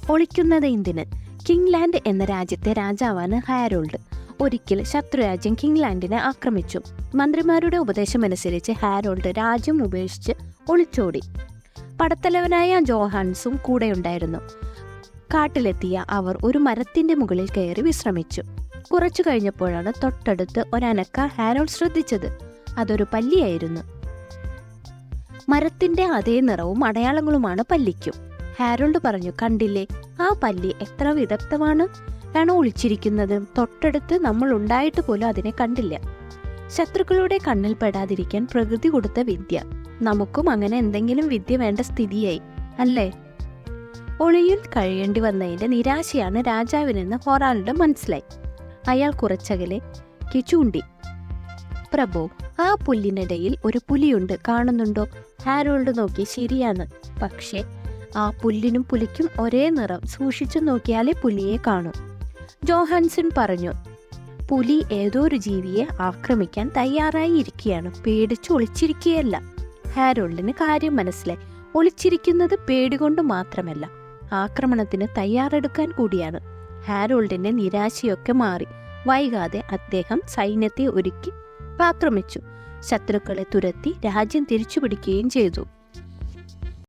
ഒളിക്കുന്നത് എന്തിന്? കിങ്ലാൻഡ് എന്ന രാജ്യത്തെ രാജാവാണ് ഹാരോൾഡ്. ഒരിക്കൽ ശത്രുരാജ്യം കിങ്ലാൻഡിനെ ആക്രമിച്ചു. മന്ത്രിമാരുടെ ഉപദേശമനുസരിച്ച് ഹാരോൾഡ് രാജ്യം ഉപേക്ഷിച്ച് ഒളിച്ചോടി. പടത്തലവനായ ജോഹാൻസും കൂടെയുണ്ടായിരുന്നു. കാട്ടിലെത്തിയ അവർ ഒരു മരത്തിന്റെ മുകളിൽ കയറി വിശ്രമിച്ചു. കുറച്ചു കഴിഞ്ഞപ്പോഴാണ് തൊട്ടടുത്ത് ഒരനക്ക ഹാരോൾഡ് ശ്രദ്ധിച്ചത്. അതൊരു പല്ലിയായിരുന്നു. മരത്തിന്റെ അതേ നിറവും അടയാളങ്ങളുമാണ് പല്ലിക്കും. ഹാരോൾഡ് പറഞ്ഞു, കണ്ടില്ലേ, ആ പല്ലി എത്ര വിദഗ്ധമാണ് ഒളിച്ചിരിക്കുന്നത്. തൊട്ടടുത്ത് നമ്മൾ ഉണ്ടായിട്ട് പോലും അതിനെ കണ്ടില്ല. ശത്രുക്കളുടെ കണ്ണിൽ പെടാതിരിക്കാൻ പ്രകൃതി കൊടുത്ത വിദ്യ. നമുക്കും അങ്ങനെ എന്തെങ്കിലും വിദ്യ വേണ്ട സ്ഥിതിയായി അല്ലേ? ഒളിയിൽ കഴിയേണ്ടി വന്നതിന്റെ നിരാശയാണ് രാജാവിനെന്ന് ഹൊറാൾഡ് മനസ്സിലായി. അയാൾ കുറച്ചകലേക്ക് ചൂണ്ടി. പ്രഭു, ആ പുല്ലിനിടയിൽ ഒരു പുലിയുണ്ട്, കാണുന്നുണ്ടോ? ഹാരോൾഡ് നോക്കി. ശരിയാണ്, പക്ഷേ ആ പുല്ലിനും പുലിക്കും ഒരേ നിറം. സൂക്ഷിച്ചു നോക്കിയാലേ പുലിയെ കാണൂ. ജോഹാൻസൺ പറഞ്ഞു. പുലി ഏതോ ഒരു ജീവിയെ ആക്രമിക്കാൻ തയ്യാറായി ഇരിക്കുകയാണ്, പേടിച്ചു ഒളിച്ചിരിക്കുകയല്ല. ഹാരോൾഡിന് കാര്യം മനസ്സിലായി. ഒളിച്ചിരിക്കുന്നത് പേടികൊണ്ട് മാത്രമല്ല, ആക്രമണത്തിന് തയ്യാറെടുക്കാൻ കൂടിയാണ്. ഹാരോൾഡിന്റെ നിരാശയൊക്കെ മാറി. വൈകാതെ അദ്ദേഹം സൈന്യത്തെ ഒരുക്കി ആക്രമിച്ചു. ശത്രുക്കളെ തുരത്തി രാജ്യം തിരിച്ചുപിടിക്കുകയും ചെയ്തു.